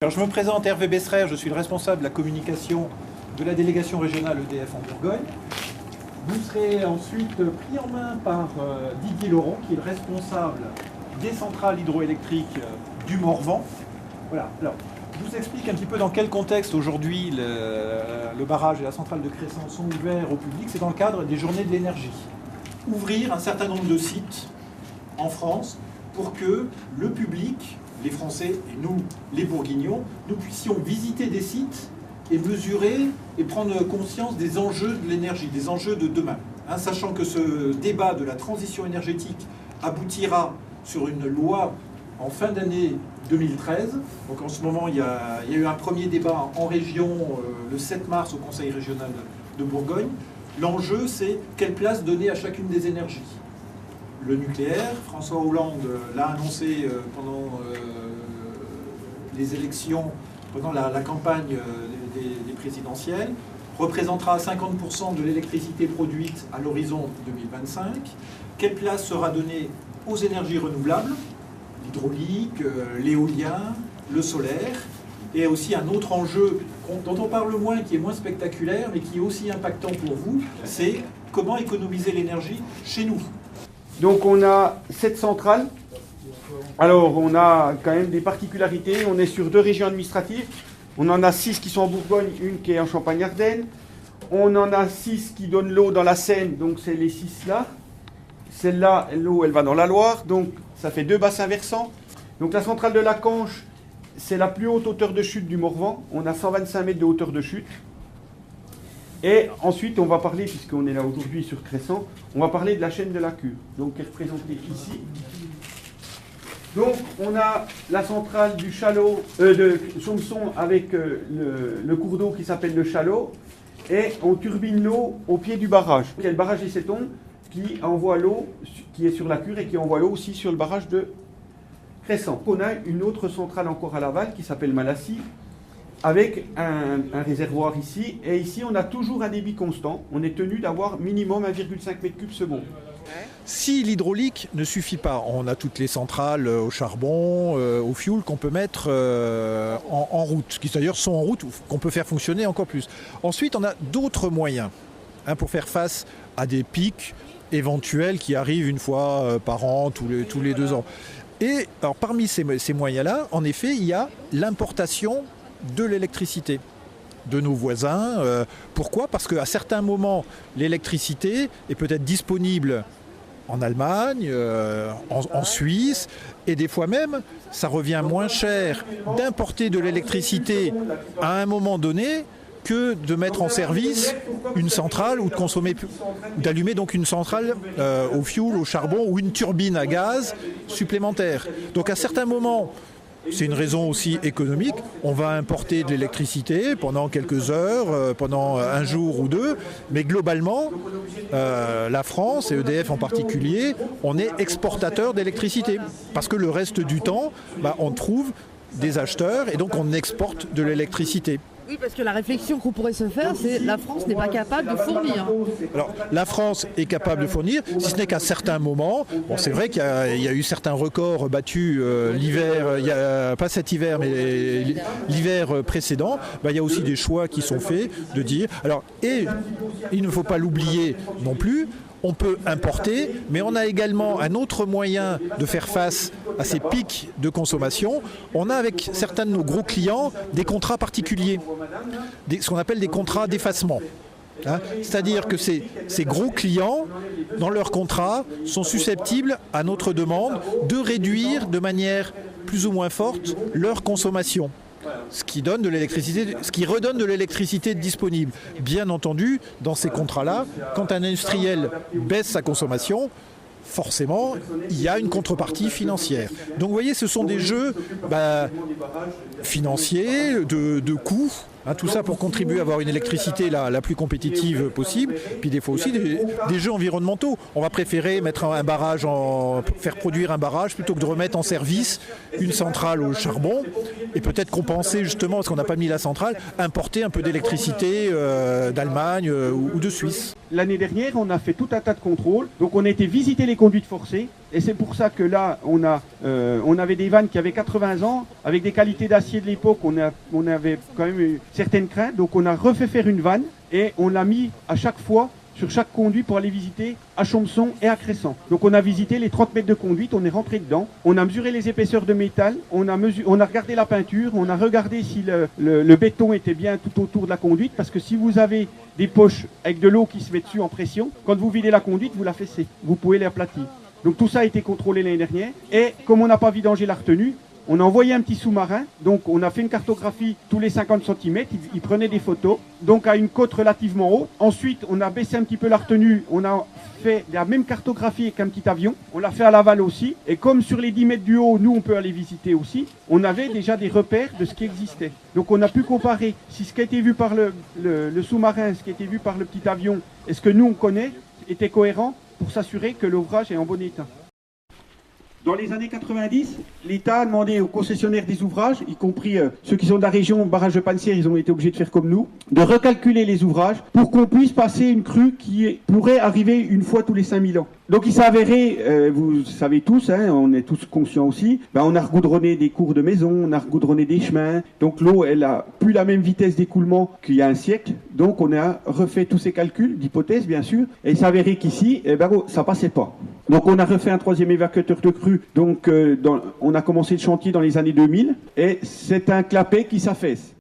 Alors je me présente, Hervé Besserer, je suis le responsable de la communication de la délégation régionale EDF en Bourgogne. Vous serez ensuite pris en main par Didier Laurent, qui est le responsable des centrales hydroélectriques du Morvan. Voilà. Alors, je vous explique un petit peu dans quel contexte aujourd'hui le barrage et la centrale de Cressan sont ouverts au public. C'est dans le cadre des journées de l'énergie. Ouvrir un certain nombre de sites en France pour que le public, les Français et nous, les Bourguignons, nous puissions visiter des sites et mesurer et prendre conscience des enjeux de l'énergie, des enjeux de demain. Sachant que ce débat de la transition énergétique aboutira sur une loi en fin d'année 2013. Donc en ce moment, il y a eu un premier débat en région le 7 mars au Conseil régional de Bourgogne. L'enjeu, c'est quelle place donner à chacune des énergies. Le nucléaire, François Hollande l'a annoncé pendant les élections, pendant la campagne des présidentielles, représentera 50% de l'électricité produite à l'horizon 2025. Quelle place sera donnée aux énergies renouvelables, l'hydraulique, l'éolien, le solaire, et aussi un autre enjeu dont on parle moins, qui est moins spectaculaire, mais qui est aussi impactant pour vous, c'est comment économiser l'énergie chez nous. Donc on a 7 centrales. Alors on a quand même des particularités. On est sur 2 régions administratives. On en a 6 qui sont en Bourgogne, une qui est en Champagne-Ardenne. On en a 6 qui donnent l'eau dans la Seine, donc c'est les 6 là. Celle-là, l'eau, elle va dans la Loire, donc ça fait 2 bassins versants. Donc la centrale de la Canche, c'est la plus haute hauteur de chute du Morvan. On a 125 mètres de hauteur de chute. Et ensuite, on va parler, puisqu'on est là aujourd'hui sur Cressan, on va parler de la chaîne de la Cure, donc qui est représentée ici. Donc, on a la centrale du Chalot, de Somson avec le cours d'eau qui s'appelle le Chalot, et on turbine l'eau au pied du barrage. Il y a le barrage des Sétons qui envoie l'eau, qui est sur la Cure, et qui envoie l'eau aussi sur le barrage de Cressan. On a une autre centrale encore à Laval qui s'appelle Malassis, avec un réservoir ici, et ici on a toujours un débit constant. On est tenu d'avoir minimum 1,5 m3 seconde. Si l'hydraulique ne suffit pas, on a toutes les centrales au charbon, au fioul qu'on peut mettre en route, qui d'ailleurs sont en route, qu'on peut faire fonctionner encore plus. Ensuite, on a d'autres moyens pour faire face à des pics éventuels qui arrivent une fois par an, tous les 2 ans. Et alors, parmi ces moyens-là, en effet, il y a l'importation de l'électricité de nos voisins. Pourquoi ? Parce qu'à certains moments, l'électricité est peut-être disponible en Allemagne, en Suisse, et des fois même, ça revient moins cher d'importer de l'électricité à un moment donné que de mettre en service une centrale ou d'allumer donc une centrale au fioul, au charbon ou une turbine à gaz supplémentaire. Donc à certains moments, c'est une raison aussi économique. On va importer de l'électricité pendant quelques heures, pendant un jour ou 2, mais globalement, la France et EDF en particulier, on est exportateur d'électricité. Parce que le reste du temps, on trouve des acheteurs et donc on exporte de l'électricité. Oui, parce que la réflexion qu'on pourrait se faire, c'est la France n'est pas capable de fournir. Alors, la France est capable de fournir, si ce n'est qu'à certains moments. Bon, c'est vrai qu'il y a eu certains records battus l'hiver, pas cet hiver, mais l'hiver précédent. Il y a aussi des choix qui sont faits de dire. Alors, et il ne faut pas l'oublier non plus. On peut importer, mais on a également un autre moyen de faire face à ces pics de consommation. On a avec certains de nos gros clients des contrats particuliers, ce qu'on appelle des contrats d'effacement. C'est-à-dire que ces gros clients, dans leurs contrats, sont susceptibles, à notre demande, de réduire de manière plus ou moins forte leur consommation. Ce qui redonne de l'électricité disponible. Bien entendu, dans ces contrats-là, quand un industriel baisse sa consommation, forcément, il y a une contrepartie financière. Donc vous voyez, ce sont des jeux financiers, de coûts, tout ça pour contribuer à avoir une électricité la plus compétitive possible. Puis des fois aussi des jeux environnementaux. On va préférer mettre un barrage, faire produire un barrage plutôt que de remettre en service une centrale au charbon et peut-être compenser justement, parce qu'on n'a pas mis la centrale, importer un peu d'électricité d'Allemagne ou de Suisse. L'année dernière, on a fait tout un tas de contrôles. Donc on a été visiter les conduites forcées Et c'est pour ça que là, on avait des vannes qui avaient 80 ans, avec des qualités d'acier de l'époque, on avait quand même eu certaines craintes. Donc on a refait faire une vanne et on l'a mis à chaque fois sur chaque conduit pour aller visiter à Champson et à Crescent. Donc on a visité les 30 mètres de conduite, on est rentré dedans, on a mesuré les épaisseurs de métal, on a regardé la peinture, on a regardé si le béton était bien tout autour de la conduite, parce que si vous avez des poches avec de l'eau qui se met dessus en pression, quand vous videz la conduite, vous la fessez, vous pouvez l'aplatir. Donc tout ça a été contrôlé l'année dernière, et comme on n'a pas vidangé la retenue, on a envoyé un petit sous-marin, donc on a fait une cartographie tous les 50 cm, il prenait des photos, donc à une côte relativement haute. Ensuite, on a baissé un petit peu la retenue, on a fait la même cartographie avec un petit avion, on l'a fait à l'aval aussi, et comme sur les 10 mètres du haut, nous on peut aller visiter aussi, on avait déjà des repères de ce qui existait. Donc on a pu comparer si ce qui a été vu par le sous-marin, ce qui a été vu par le petit avion, et ce que nous on connaît, était cohérent pour s'assurer que l'ouvrage est en bon état. Dans les années 90, l'État a demandé aux concessionnaires des ouvrages, y compris ceux qui sont de la région barrage de Pannecerre, ils ont été obligés de faire comme nous, de recalculer les ouvrages pour qu'on puisse passer une crue qui pourrait arriver une fois tous les 5000 ans. Donc il s'est avéré, vous savez tous, hein, on est tous conscients aussi, on a regoudronné des cours de maison, on a regoudronné des chemins, donc l'eau elle a plus la même vitesse d'écoulement qu'il y a un siècle, donc on a refait tous ces calculs d'hypothèse bien sûr, et il s'est avéré qu'ici, ça passait pas. Donc on a refait un troisième évacuateur de crue, donc on a commencé le chantier dans les années 2000, et c'est un clapet qui s'affaisse.